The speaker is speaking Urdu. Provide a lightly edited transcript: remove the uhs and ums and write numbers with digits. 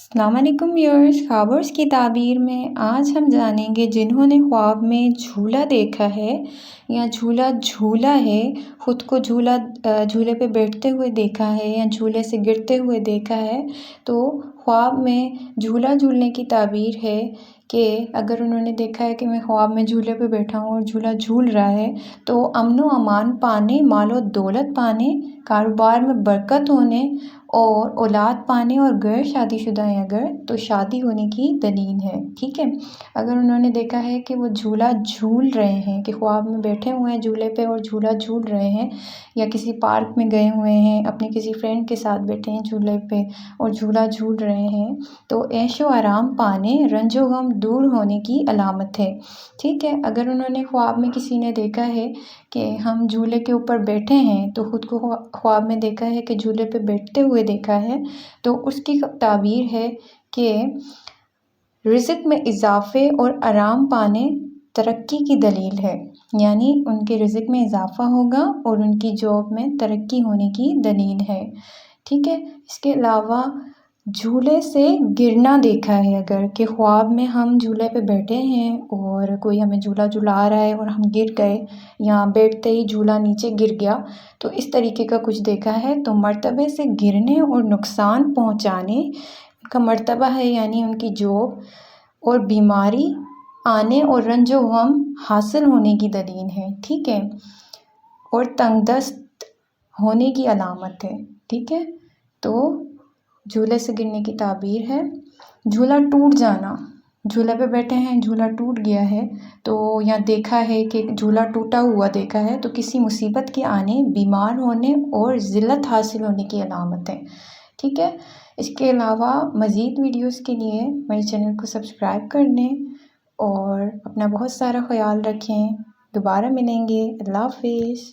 السلام علیکم ویورز، خوابورز کی تعبیر میں آج ہم جانیں گے جنہوں نے خواب میں جھولا دیکھا ہے یا جھولا جھولا ہے، خود کو جھولے پہ بیٹھتے ہوئے دیکھا ہے یا جھولے سے گرتے ہوئے دیکھا ہے، تو خواب میں جھولا جھولنے کی تعبیر ہے کہ اگر انہوں نے دیکھا ہے کہ میں خواب میں جھولے پہ بیٹھا ہوں اور جھولا جھول رہا ہے تو امن و امان پانے، مال و دولت پانے، کاروبار میں برکت ہونے اور اولاد پانے، اور غیر شادی شدہ ہیں اگر تو شادی ہونے کی دلیل ہے۔ ٹھیک ہے، اگر انہوں نے دیکھا ہے کہ وہ جھولا جھول رہے ہیں، کہ خواب میں بیٹھے ہوئے ہیں جھولے پہ اور جھولا جھول رہے ہیں، یا کسی پارک میں گئے ہوئے ہیں، اپنے کسی فرینڈ کے ساتھ بیٹھے ہیں جھولے پہ اور جھولا جھول رہے ہیں، تو عیش و آرام پانے، رنج و غم دور ہونے کی علامت ہے۔ ٹھیک ہے، اگر انہوں نے خواب میں کسی نے دیکھا ہے کہ ہم جھولے کے اوپر بیٹھے ہیں تو خود کو خواب میں دیکھا ہے کہ جھولے پہ بیٹھتے ہوئے دیکھا ہے، تو اس کی تعبیر ہے کہ رزق میں اضافے اور آرام پانے ترقی کی دلیل ہے، یعنی ان کے رزق میں اضافہ ہوگا اور ان کی جاب میں ترقی ہونے کی دلیل ہے۔ ٹھیک ہے، اس کے علاوہ جھولے سے گرنا دیکھا ہے، اگر کہ خواب میں ہم جھولے پہ بیٹھے ہیں اور کوئی ہمیں جھولا جھلا رہا ہے اور ہم گر گئے یا بیٹھتے ہی جھولا نیچے گر گیا، تو اس طریقے کا کچھ دیکھا ہے تو مرتبے سے گرنے اور نقصان پہنچانے کا مرتبہ ہے، یعنی ان کی جاب اور بیماری آنے اور رنج و غم حاصل ہونے کی دلیل ہے۔ ٹھیک ہے، اور تنگ دست ہونے کی علامت ہے۔ ٹھیک ہے، تو جھولے سے گرنے کی تعبیر ہے۔ جھولا ٹوٹ جانا، جھولے پہ بیٹھے ہیں جھولا ٹوٹ گیا ہے تو یا دیکھا ہے کہ جھولا ٹوٹا ہوا دیکھا ہے تو کسی مصیبت کے آنے، بیمار ہونے اور ذلت حاصل ہونے کی علامت ہے۔ ٹھیک ہے، اس کے علاوہ مزید ویڈیوز کے لیے میرے چینل کو سبسکرائب کر لیں اور اپنا بہت سارا خیال رکھیں۔ دوبارہ ملیں گے، اللہ حافظ۔